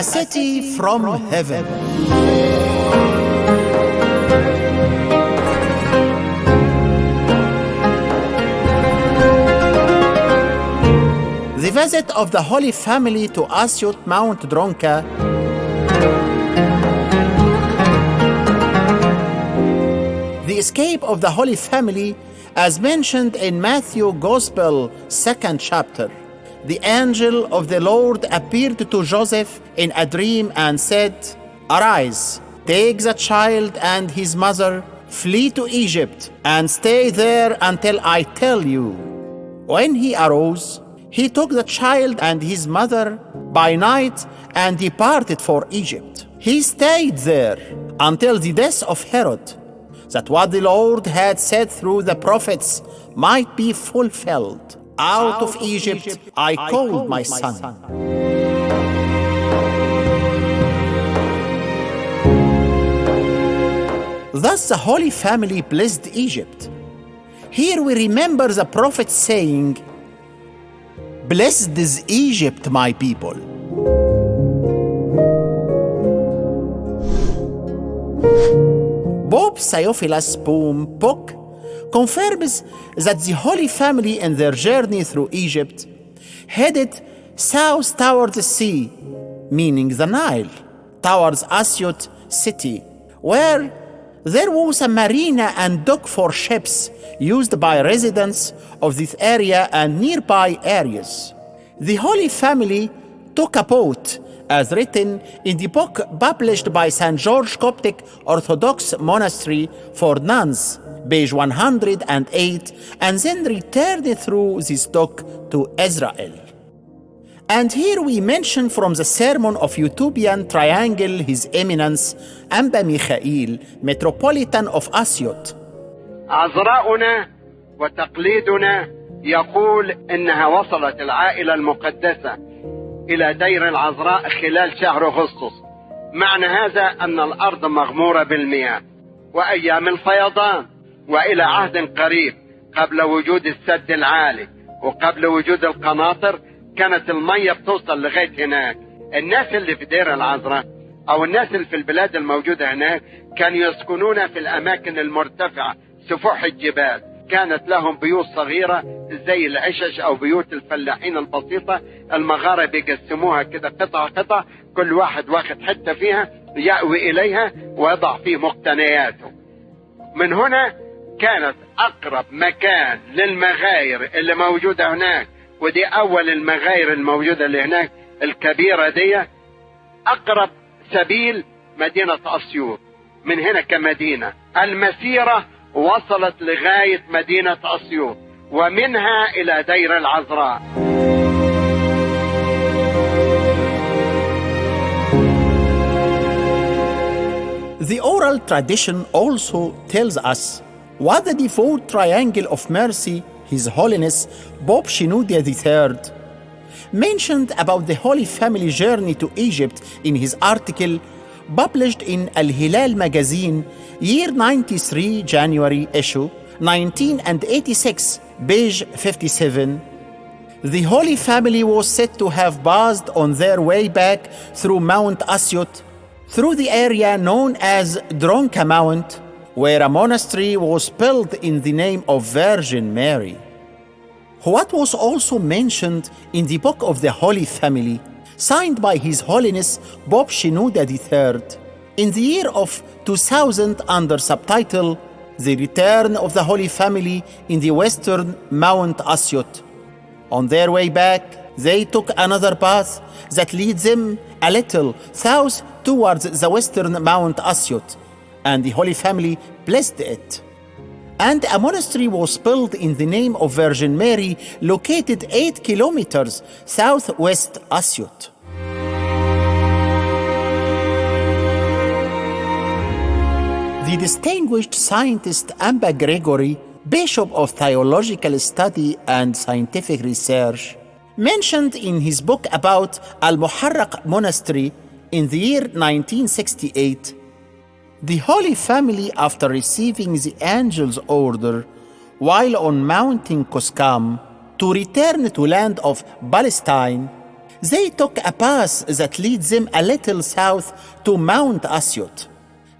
A city from heaven. The visit of the Holy Family to Asyut Mount Dronka the escape of the Holy Family, as mentioned in Matthew Gospel, 2nd chapter. The angel of the Lord appeared to Joseph in a dream and said, "Arise, take the child and his mother, flee to Egypt, and stay there until I tell you." When he arose, he took the child and his mother by night and departed for Egypt. He stayed there until the death of Herod, that what the Lord had said through the prophets might be fulfilled. Out of Egypt I called my son. Thus the Holy Family blessed Egypt. Here we remember the prophet saying, "Blessed is Egypt, my people." Pope Theophilus' book confirms that the Holy Family in their journey through Egypt headed south towards the sea, meaning the Nile, towards Asyut city, where there was a marina and dock for ships used by residents of this area and nearby areas. The Holy Family took a boat, as written in the book published by St. George Coptic Orthodox Monastery for nuns, page 108, and then returned through this dock to Israel. And here we mention from the sermon of Utopian Triangle His Eminence Amba Michael, Metropolitan of Asyut. عذراؤنا وتقليدنا يقول إنها وصلت العائلة المقدسة إلى دير العذراء خلال شهر أغسطس. معنى هذا أن الأرض مغمورة بالمياه، وأيام الفيضان وإلى عهد قريب قبل وجود السد العالي وقبل وجود القناطر كانت المية بتوصل لغاية هناك. الناس اللي في دير العذراء أو الناس اللي في البلاد الموجودة هناك كانوا يسكنون في الأماكن المرتفعة سفوح الجبال. كانت لهم بيوت صغيرة زي العشش أو بيوت الفلاحين البسيطة. المغارة بيقسموها كده قطع قطع، كل واحد واخد حتة فيها يأوي إليها ويضع فيه مقتنياته. من هنا كانت أقرب مكان للمغاير اللي موجودة هناك، ودي أول المغاير الموجودة اللي هناك الكبيرة دي، أقرب سبيل مدينة أسيوط. من هنا كمدينة المسيرة وصلت لغاية مدينة أسيوط ومنها إلى دير العذراء. The oral tradition also tells us what the devout triangle of mercy, His Holiness Pope Shenouda III, mentioned about the Holy Family journey to Egypt in his article published in Al-Hilal magazine, year 93, January issue, 1986, page 57. The Holy Family was said to have passed on their way back through Mount Asyut, through the area known as Dronka Mount, where a monastery was built in the name of Virgin Mary. What was also mentioned in the Book of the Holy Family, signed by His Holiness Pope Shenouda III, in the year of 2000 under subtitle, The Return of the Holy Family in the Western Mount Asyut. On their way back, they took another path that leads them a little south towards the western Mount Asyut, and the Holy Family blessed it. And a monastery was built in the name of Virgin Mary, located 8 kilometers southwest Asyut. The distinguished scientist Amba Gregory, Bishop of Theological Study and Scientific Research, mentioned in his book about Al-Muharraq Monastery in the year 1968, the Holy Family, after receiving the angel's order while on mountain Koskam to return to land of Palestine, They took a path that leads them a little south to Mount Asyut.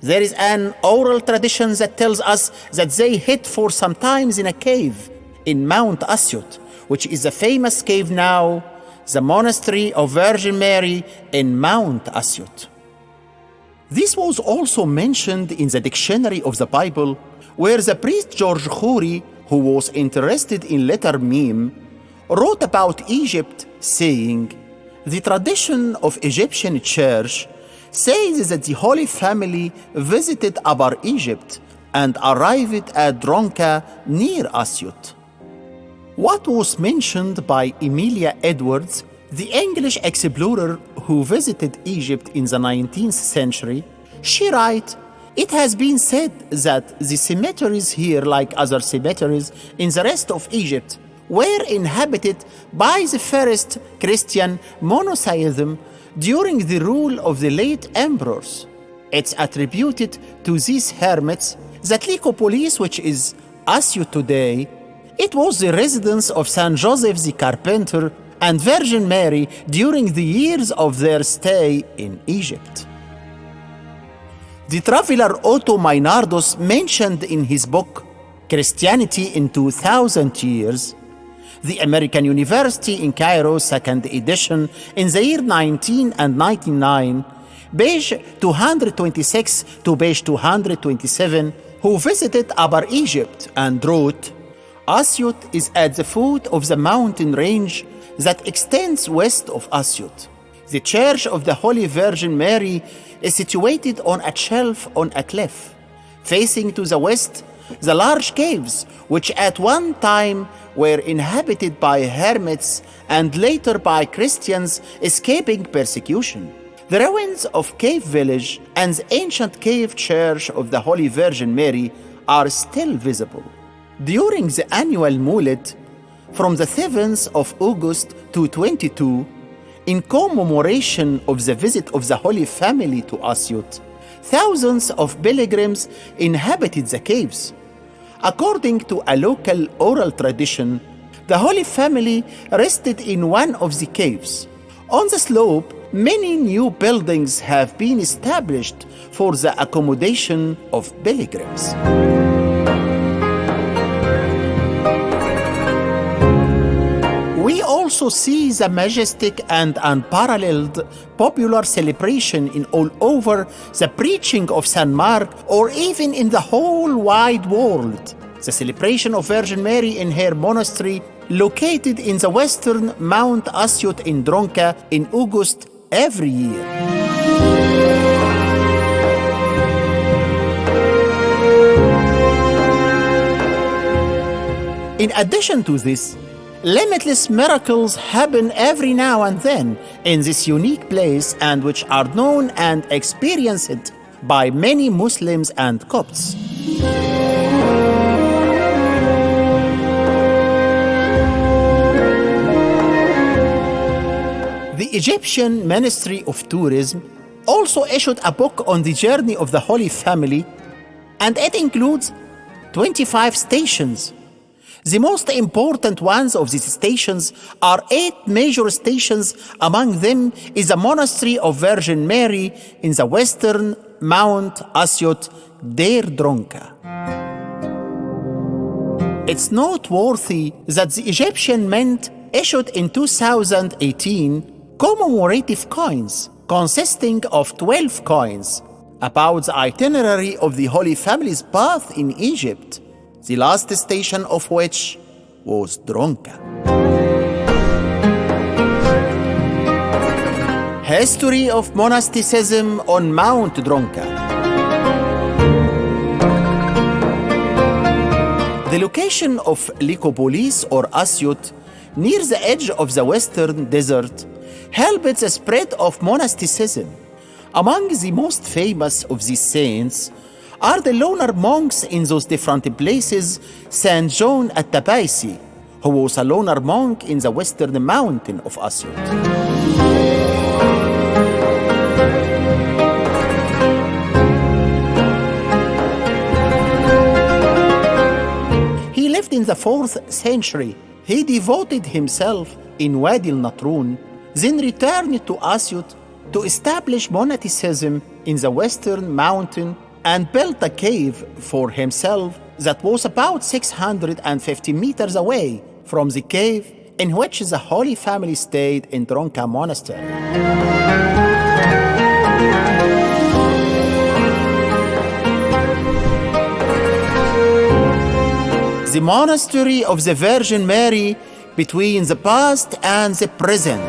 There is an oral tradition that tells us that they hid for some times in a cave in Mount Asyut, which is the famous cave now, the monastery of Virgin Mary in Mount Asyut. This was also mentioned in the dictionary of the Bible, where the priest George Khoury, who was interested in letter meme, wrote about Egypt, saying, "The tradition of Egyptian church says that the Holy Family visited Upper Egypt and arrived at Dronka near Asyut." What was mentioned by Emilia Edwards, the English explorer who visited Egypt in the 19th century, she writes, "It has been said that the cemeteries here, like other cemeteries in the rest of Egypt, were inhabited by the first Christian monotheism during the rule of the late emperors. It's attributed to these hermits that Lycopolis, which is Asyut today, it was the residence of Saint Joseph the Carpenter and Virgin Mary during the years of their stay in Egypt." The traveler Otto Mainardos mentioned in his book Christianity in 2000 Years, the American University in Cairo, second edition, in the year 1999, page 226 to page 227, who visited Upper Egypt and wrote, "Asyut is at the foot of the mountain range that extends west of Asyut. The Church of the Holy Virgin Mary is situated on a shelf on a cliff. Facing to the west, the large caves, which at one time were inhabited by hermits and later by Christians escaping persecution. The ruins of Cave Village and the ancient cave church of the Holy Virgin Mary are still visible. During the annual Moulid, from the 7th of August to 22, in commemoration of the visit of the Holy Family to Asyut, thousands of pilgrims inhabited the caves. According to a local oral tradition, the Holy Family rested in one of the caves. On the slope, many new buildings have been established for the accommodation of pilgrims." We also see the majestic and unparalleled popular celebration in all over the preaching of St. Mark, or even in the whole wide world, the celebration of Virgin Mary in her monastery located in the western Mount Asyut in Dronka in August every year. In addition to this, limitless miracles happen every now and then in this unique place, and which are known and experienced by many Muslims and Copts. The Egyptian Ministry of Tourism also issued a book on the journey of the Holy Family, and it includes 25 stations. The most important ones of these stations are 8 major stations. Among them is the monastery of Virgin Mary in the western Mount Asyut, Deir Dronka. It's noteworthy that the Egyptian Mint issued in 2018 commemorative coins consisting of 12 coins about the itinerary of the Holy Family's path in Egypt, the last station of which was Dronka. History of monasticism on Mount Dronka. The location of Lycopolis or Asyut near the edge of the western desert helped the spread of monasticism. Among the most famous of these saints are the loner monks in those different places, Saint John at-Tabaisi, who was a loner monk in the western mountain of Asyut. He lived in the 4th century. He devoted himself in Wadi al-Natrun then returned to Asyut to establish monasticism in the western mountain and built a cave for himself that was about 650 meters away from the cave in which the Holy Family stayed in Dronka Monastery. The monastery of the Virgin Mary between the past and the present.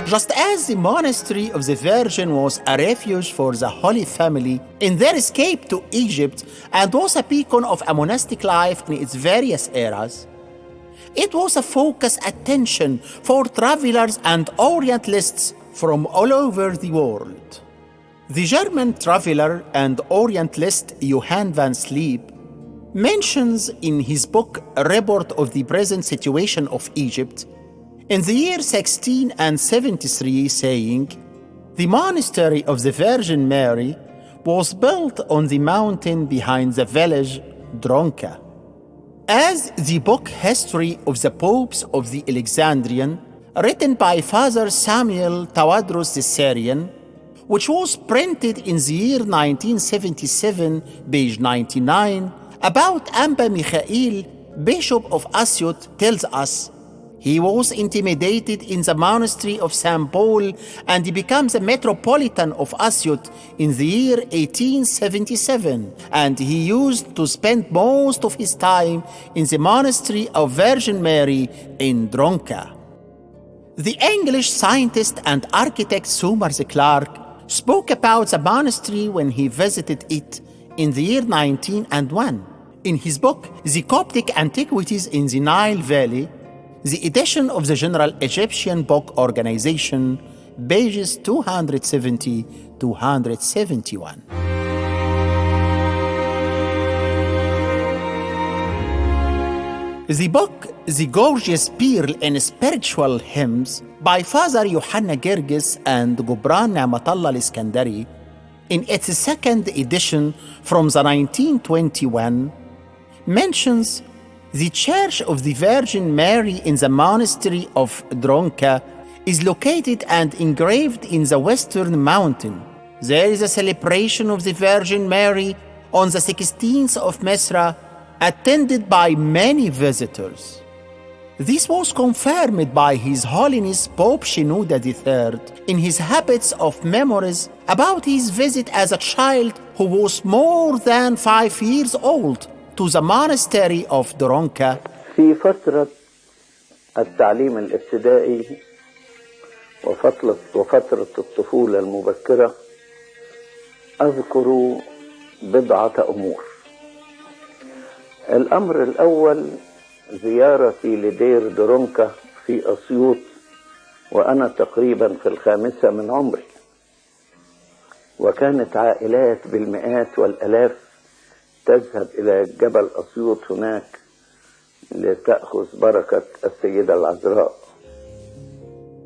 Just as the monastery of the Virgin was a refuge for the Holy Family in their escape to Egypt and was a beacon of a monastic life in its various eras, it was a focused attention for travelers and Orientalists from all over the world. The German traveler and Orientalist Johann van Sleep mentions in his book A Report of the Present Situation of Egypt in the year 1673, saying, "The monastery of the Virgin Mary was built on the mountain behind the village Dronka." As the book History of the Popes of the Alexandrian, written by Father Samuel Tawadros the Syrian, which was printed in the year 1977, page 99, about Amba Michael, Bishop of Asyut, tells us, he was intimidated in the monastery of St. Paul and he becomes a metropolitan of Asyut in the year 1877, and he used to spend most of his time in the monastery of Virgin Mary in Dronka. The English scientist and architect Somers Clark spoke about the monastery when he visited it in the year 1901. In his book, The Coptic Antiquities in the Nile Valley, the edition of the General Egyptian Book Organization, pages 270-271. The book, The Gorgeous Pearl in Spiritual Hymns, by Father Yohanna Gerges and Gubran Namatallah al-Iskandari, in its second edition from the 1921, mentions the Church of the Virgin Mary in the monastery of Dronka is located and engraved in the western mountain. There is a celebration of the Virgin Mary on the 16th of Mesra, attended by many visitors. This was confirmed by His Holiness Pope Shenouda III in his habits of memories about his visit as a child who was more than 5 years old to the monastery of Dronka. في فترة التعليم الابتدائي وفترة الطفولة المبكرة أذكر بضعة أمور. الأمر الأول زيارتي لدير درونكا في أسيوط وأنا تقريبا في 5 من عمري، وكانت عائلات بالمئات والآلاف تذهب إلى جبل أسيوط هناك لتأخذ بركة السيدة العذراء.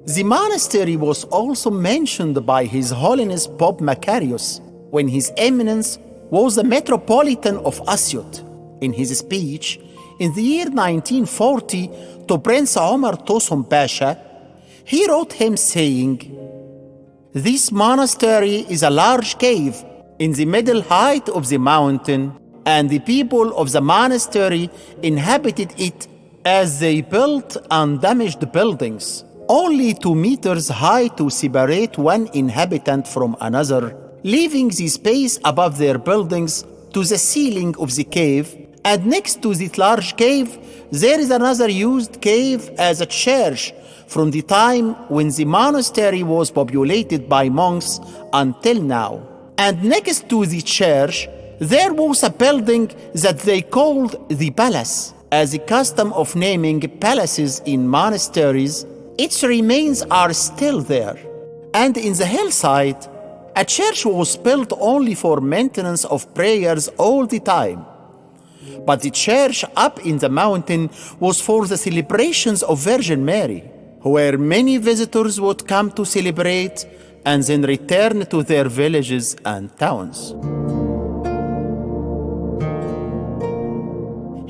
The monastery was also mentioned by His Holiness Pope Macarius when His Eminence was the Metropolitan of Asyut. In his speech in the year 1940 to Prince Omar Tosun Pasha, he wrote him saying, "This monastery is a large cave in the middle height of the mountain, and the people of the monastery inhabited it as they built undamaged buildings, only 2 meters high to separate one inhabitant from another, leaving the space above their buildings to the ceiling of the cave, and next to this large cave there is another used cave as a church from the time when the monastery was populated by monks until now. And next to the church there was a building that they called the palace. As a custom of naming palaces in monasteries, its remains are still there. And in the hillside, a church was built only for maintenance of prayers all the time. But the church up in the mountain was for the celebrations of Virgin Mary, where many visitors would come to celebrate and then return to their villages and towns."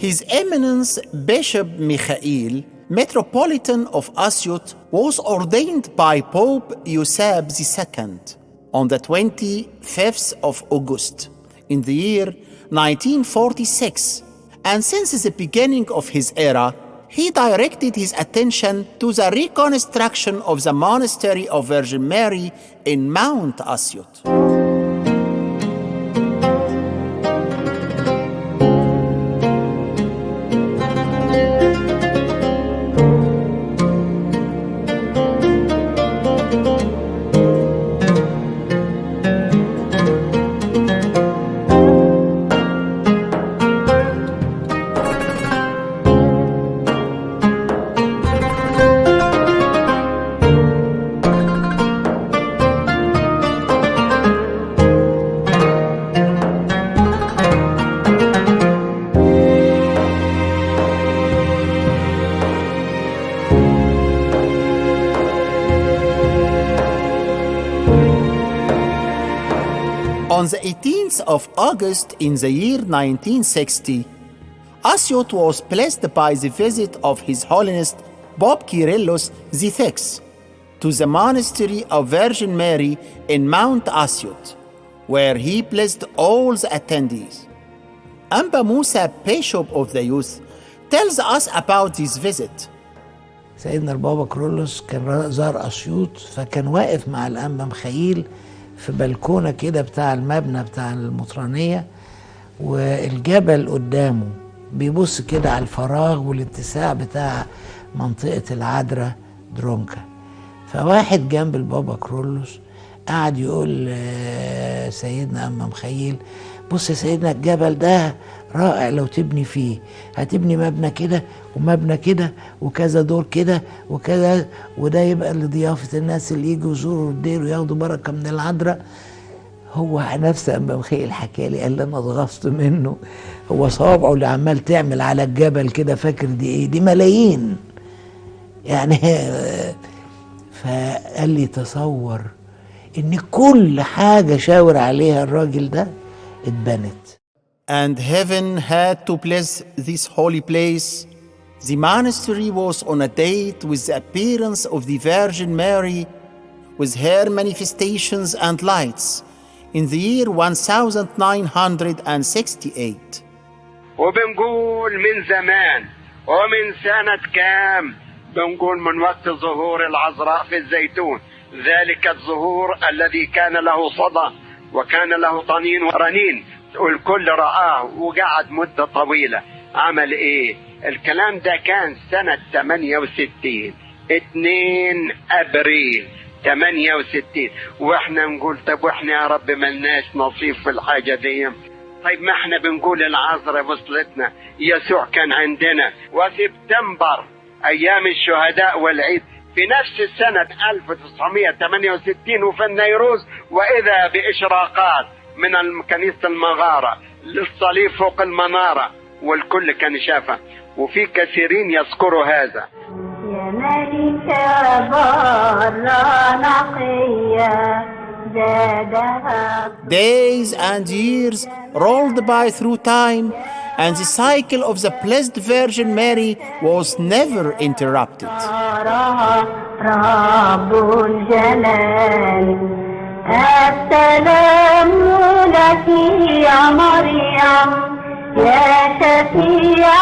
His Eminence Bishop Michael Metropolitan of Asyut, was ordained by Pope Euseb II on the 25th of August in the year 1946, and since the beginning of his era, he directed his attention to the reconstruction of the monastery of Virgin Mary in Mount Asyut. On the 18th of August in the year 1960, Asyut was blessed by the visit of His Holiness Pope Kyrillos VI to the monastery of Virgin Mary in Mount Asyut, where he blessed all the attendees. Amba Musa, Bishop of the Youth, tells us about this visit. سيدنا البابا كيرلس كان زار أسيوط، فكان واقف مع الأنبا مخيل في بلكونة كده بتاع المبنى بتاع المطرانية، والجبل قدامه بيبص كده على الفراغ والاتساع بتاع منطقة العذراء درونكا. فواحد جنب البابا كيرلس قعد يقول سيدنا أنبا مخيل: بص يا سيدنا، الجبل ده رائع لو تبني فيه، هتبني مبنى كده ومبنى كده وكذا دور كده وكذا، وده يبقى لضيافة الناس اللي يجوا يزوروا الدير وياخدوا بركة من العذراء. هو نفس أنبا مخيل حكى لي، قال لي أنا اتغصت منه، هو صوابعه اللي عمال تعمل على الجبل كده فاكر دي إيه؟ دي ملايين يعني. فقال لي تصور إن كل حاجة شاور عليها الراجل ده اتبنت. And heaven had to bless this holy place. The monastery was on a date with the appearance of the Virgin Mary with her manifestations and lights in the year 1968. وبنقول من زمان ومن سنة كام، بنقول من وقت ظهور العذراء في الزيتون، ذلك الظهور الذي كان له صدى وكان له طنين ورنين والكل رآه وقعد مدة طويلة. عمل ايه؟ الكلام ده كان سنة 68، 2 أبريل 68، واحنا نقول طب واحنا يا رب ملناش نصيب في الحاجة دي. طيب ما احنا بنقول العذراء وصلتنا، يسوع كان عندنا، وسبتمبر أيام الشهداء والعيد في نفس السنة 1968 وفي النيروز، وإذا بإشراقات من كنيسة المغارة للصليب فوق المنارة، والكل كان شافها، وفي كثيرين يذكروا هذا. يا ملكة برا نقية زادها. Days and years rolled by through time, and the cycle of the Blessed Virgin Mary was never interrupted. رب الجلال السلام لك يا مريم يا شفيع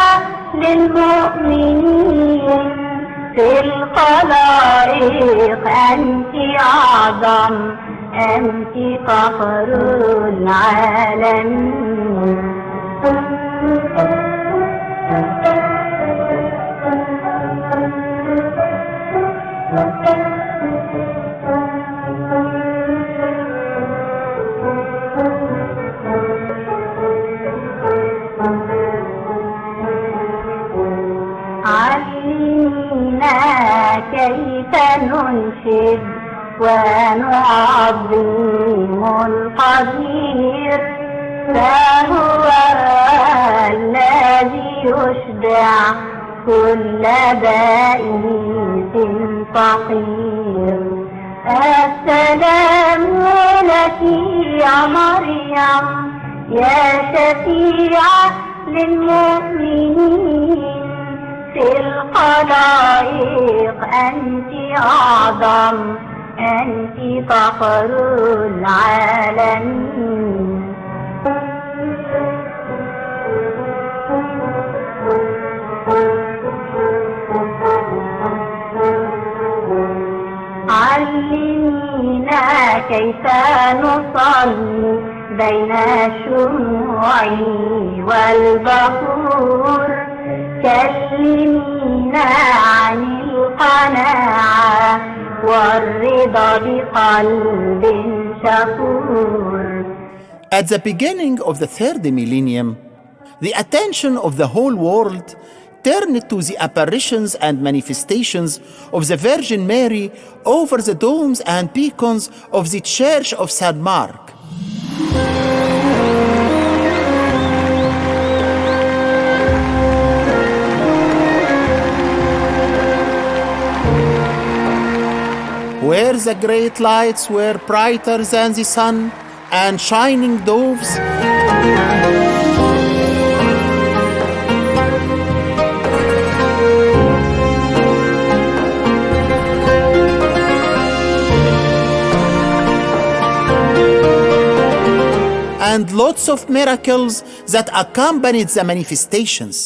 للمؤمنين في الخلائق، أنت أعظم، أنت فخر العالمين. علمنا كيف ننشد ونعظم القدير، فهو الذي يشبع كل بائس فقير. السلام لك يا مريم يا شفيعة للمؤمنين في الخلائق أنت أعظم، أنت فخر العالمين. علمينا كيف نصلي بين الشموع والبخور، كلمينا عن القناعة والرضا بقلب شكور. At the beginning of the third millennium, the attention of the whole world turned to the apparitions and manifestations of the Virgin Mary over the domes and beacons of the Church of St. Mark. Where the great lights were brighter than the sun and shining doves, and lots of miracles that accompanied the manifestations.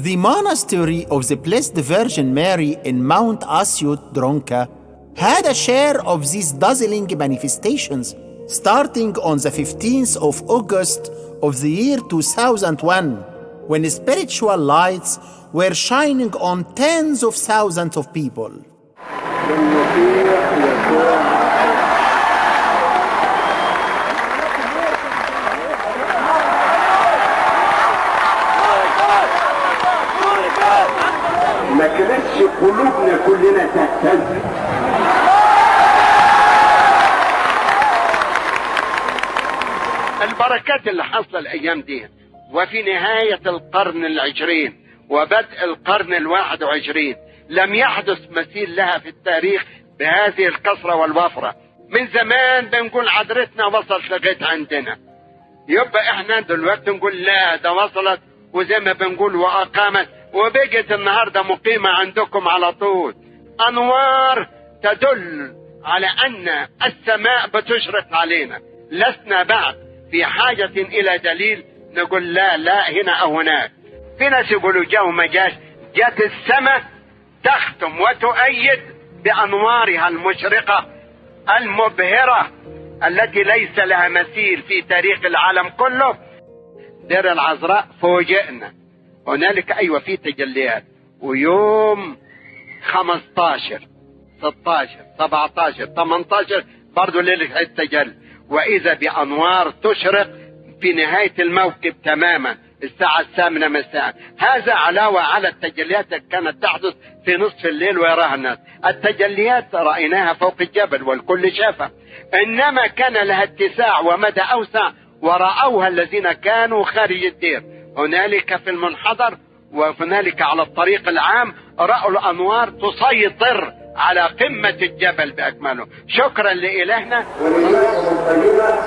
The monastery of the Blessed Virgin Mary in Mount Asyut, Dronka, had a share of these dazzling manifestations, starting on the 15th of August of the year 2001, when spiritual lights were shining on tens of thousands of people. ما كانتش قلوبنا كلنا تهتز. البركات اللي حصل الايام دي وفي نهاية القرن العشرين وبدء القرن الواحد وعشرين لم يحدث مثيل لها في التاريخ بهذه الكثرة والوفرة. من زمان بنقول عذرتنا وصلت لغاية عندنا، يبقى احنا دلوقتي نقول لا ده وصلت، وزي ما بنقول وأقامت، وبقت النهاردة مقيمة عندكم على طول. أنوار تدل على أن السماء بتشرق علينا، لسنا بعد في حاجة إلى دليل نقول لا لا هنا أو هناك. في ناس يقولوا جاء وما جاش، جات السماء تختم وتؤيد بأنوارها المشرقة المبهرة التي ليس لها مثيل في تاريخ العالم كله. دير العذراء فوجئنا هنالك أيوة في تجليات، ويوم 15 16 17 18 برضو ليلة التجلي، وإذا بأنوار تشرق في نهاية الموكب تماما الساعة 8 مساء. هذا علاوة على التجليات التي كانت تحدث في نصف الليل ويراها الناس. التجليات رأيناها فوق الجبل والكل شافها، إنما كان لها اتساع ومدى أوسع ورأوها الذين كانوا خارج الدير. هنالك في المنحدر وهنالك على الطريق العام رأوا الأنوار تسيطر على قمة الجبل بأكمله. شكرا لإلهنا ولله الطيبة.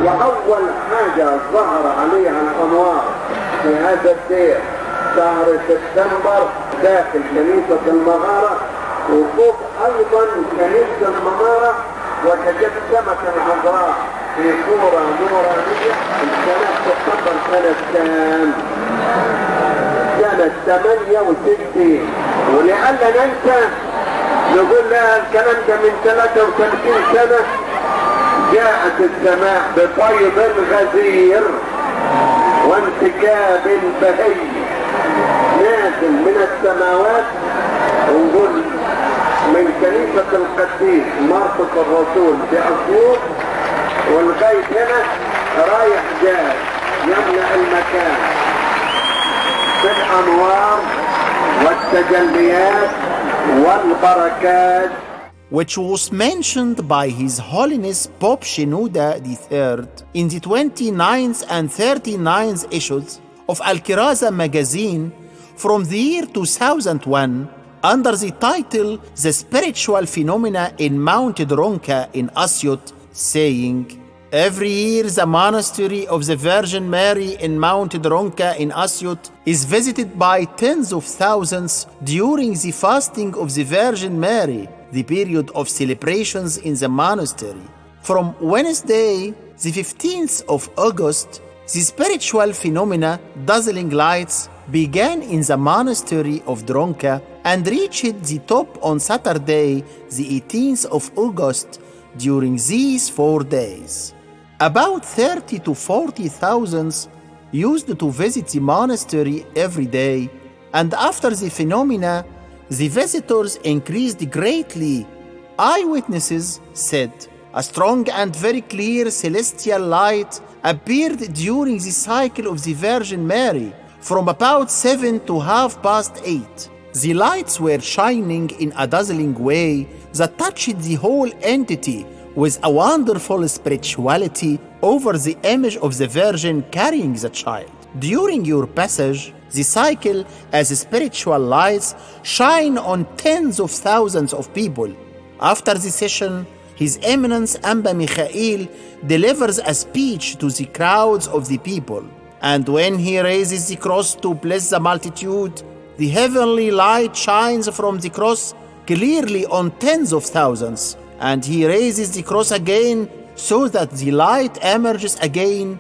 وأول حاجة ظهر عليها الأنوار في هذا الدير شهر سبتمبر داخل كنيسة المغارة، وفوق أيضا كنيسة المغارة وكتب سمكة العذراء في صورة نورانية. سنة سبتمبر سنة كام؟ سنة 68. ولألا ننسى نقول لها الكلام ده من 33 سنة. جاءت السماء بفيض غزير وانسكاب بهي نازل من السماوات. ونقول من كنيسة القديس مرقس الرسول بأسيوط والغاية هنا رايح جاي يملأ المكان بالأنوار والتجليات والبركات, which was mentioned by His Holiness Pope Shenouda III in the 29th and 39th issues of Al-Kiraza magazine from the year 2001 under the title The Spiritual Phenomena in Mount Dronka in Asyut, saying, every year the monastery of the Virgin Mary in Mount Dronka in Asyut is visited by tens of thousands during the fasting of the Virgin Mary, the period of celebrations in the monastery. From Wednesday, the 15th of August, the spiritual phenomena, dazzling lights, began in the monastery of Dronka and reached the top on Saturday, the 18th of August, during these 4 days. About 30 to 40,000 used to visit the monastery every day, and after the phenomena, the visitors increased greatly. Eyewitnesses said a strong and very clear celestial light appeared during the cycle of the Virgin Mary from about 7 to 8:30. The lights were shining in a dazzling way that touched the whole entity with a wonderful spirituality over the image of the Virgin carrying the child. During your passage, the cycle as spiritual lights shine on tens of thousands of people. After the session, His Eminence Amba Michael delivers a speech to the crowds of the people. And when he raises the cross to bless the multitude, the heavenly light shines from the cross clearly on tens of thousands. And he raises the cross again so that the light emerges again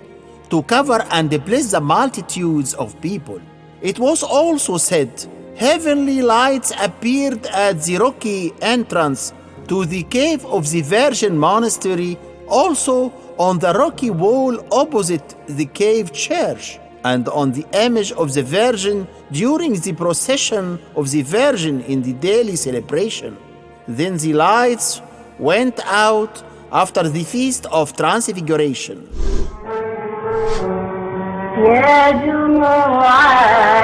to cover and bless the multitudes of people. It was also said, heavenly lights appeared at the rocky entrance to the cave of the Virgin Monastery, also on the rocky wall opposite the cave church, and on the image of the Virgin during the procession of the Virgin in the daily celebration. Then the lights went out after the Feast of Transfiguration. يا جموع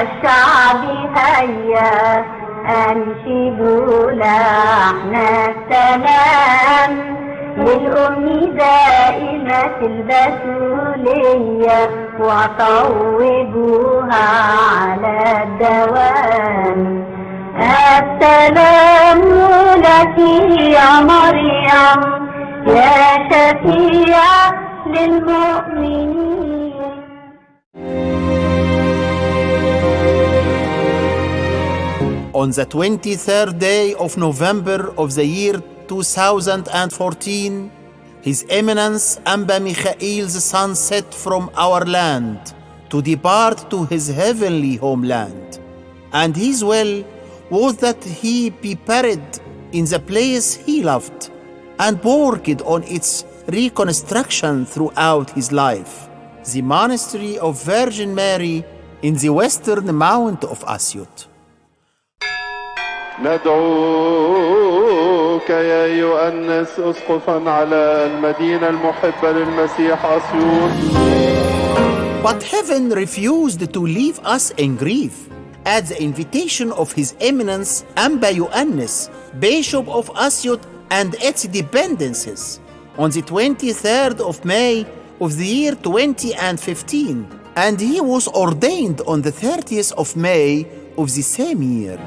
الشعب هيا أنشدوا لحن السلام للأم دائمة البتولية وطوبوها على الدوام. السلام لك يا مريم يا شفيع للمؤمنين. On the 23rd day of November of the year 2014, His Eminence Amba Michael's sun set from our land to depart to his heavenly homeland. And his will was that he be buried in the place he loved and worked on its reconstruction throughout his life, the monastery of Virgin Mary in the western mount of Asyut. ندعوك يا يؤنس أسقفا على المدينة المحبة للمسيح أسيوط. But heaven refused to leave us in grief at the invitation of His Eminence Amba Ioannis, Bishop of Asyut and its dependencies, on the 23rd of May of the year 2015, and he was ordained on the 30th of May of the same year.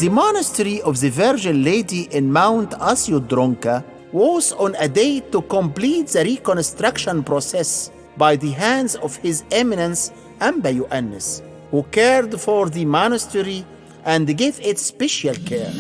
The monastery of the Virgin Lady in Mount Asyut Dronka was on a date to complete the reconstruction process by the hands of His Eminence Amba Ioannis, who cared for the monastery and gave it special care.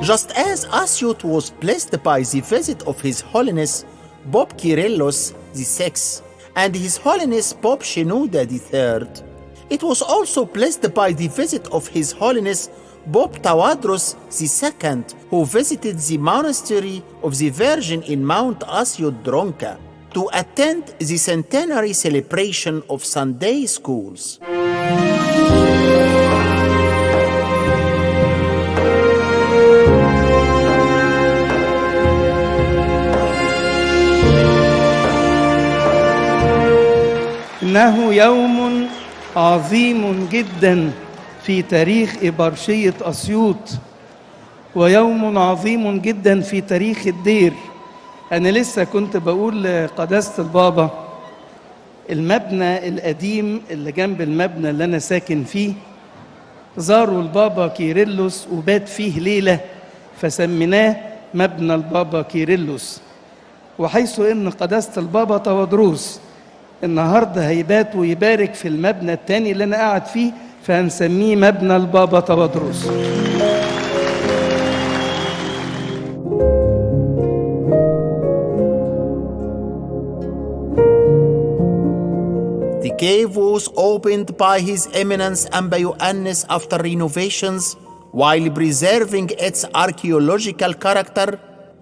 Just as Asyut was blessed by the visit of His Holiness Pope Kyrillos VI and His Holiness Pope Shenouda III. It was also blessed by the visit of His Holiness Pope Tawadros II, who visited the monastery of the Virgin in Mount Asyut Dronka to attend the centenary celebration of Sunday schools. إنه يوم عظيم جدا في تاريخ إبرشية أسيوط، ويوم عظيم جدا في تاريخ الدير. أنا لسه كنت بقول لقداسة البابا المبنى القديم اللي جنب المبنى اللي أنا ساكن فيه زاروا البابا كيرلس وبات فيه ليلة، فسميناه مبنى البابا كيرلس. وحيث إن قداسة البابا تودروس النهارده هيبات ويبارك في المبنى التاني اللي أنا قاعد فيه، فهنسميه مبنى البابا تودروس. The cave was opened by His Eminence Amba Ioannis after renovations while preserving its archaeological character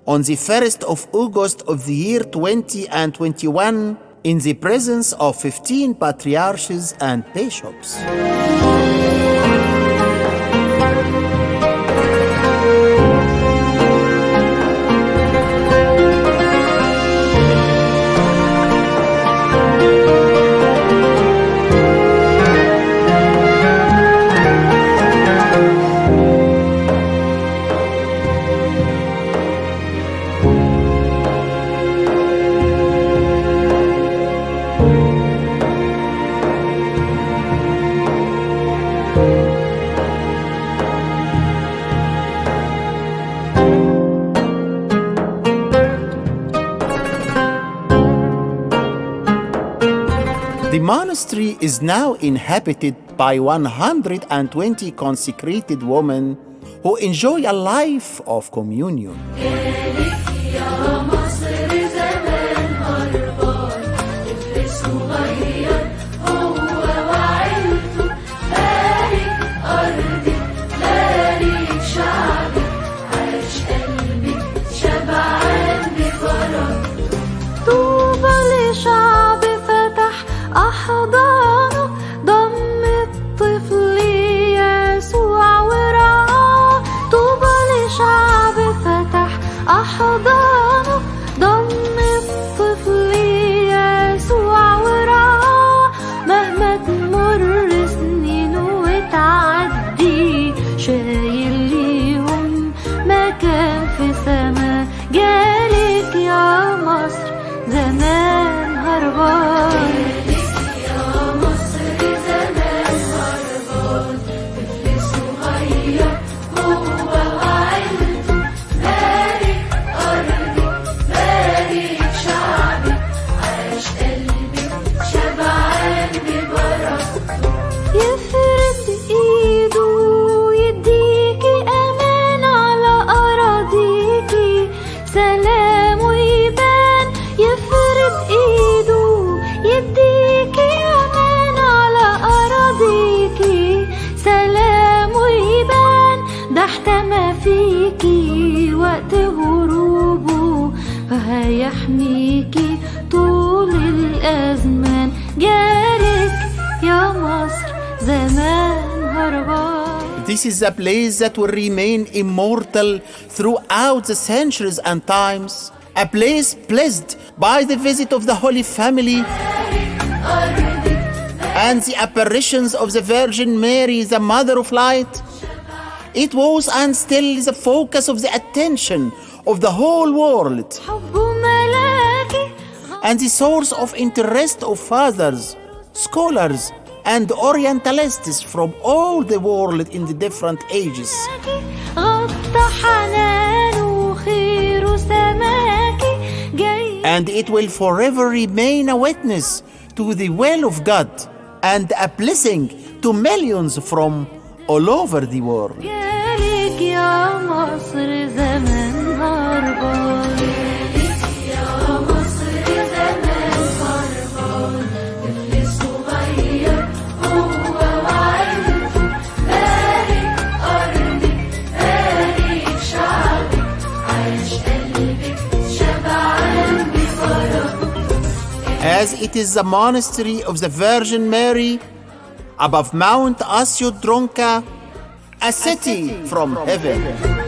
on the 1st of August of the year 2021 in the presence of 15 patriarchs and bishops. The monastery is now inhabited by 120 consecrated women who enjoy a life of communion. أحضانه ضم الطفل يسوع ورعاه، طوبى لشعب فتح أحضانه ضم الطفل يسوع ورعاه. مهما تمر سنين وتعدي شايل ليهم مكان في سما، جالك يا مصر زمان هربان. هيحميكي طول الأزمان، جارك يا مصر زمان هربان. This is a place that will remain immortal throughout the centuries and times, a place blessed by the visit of the Holy Family and the apparitions of the Virgin Mary, the Mother of Light. It was and still is the focus of the attention of the whole world and the source of interest of fathers, scholars, and Orientalists from all the world in the different ages. And it will forever remain a witness to the will of God and a blessing to millions from all over the world. as it is the monastery of the Virgin Mary above Mount Asyut Dronka, a city from heaven.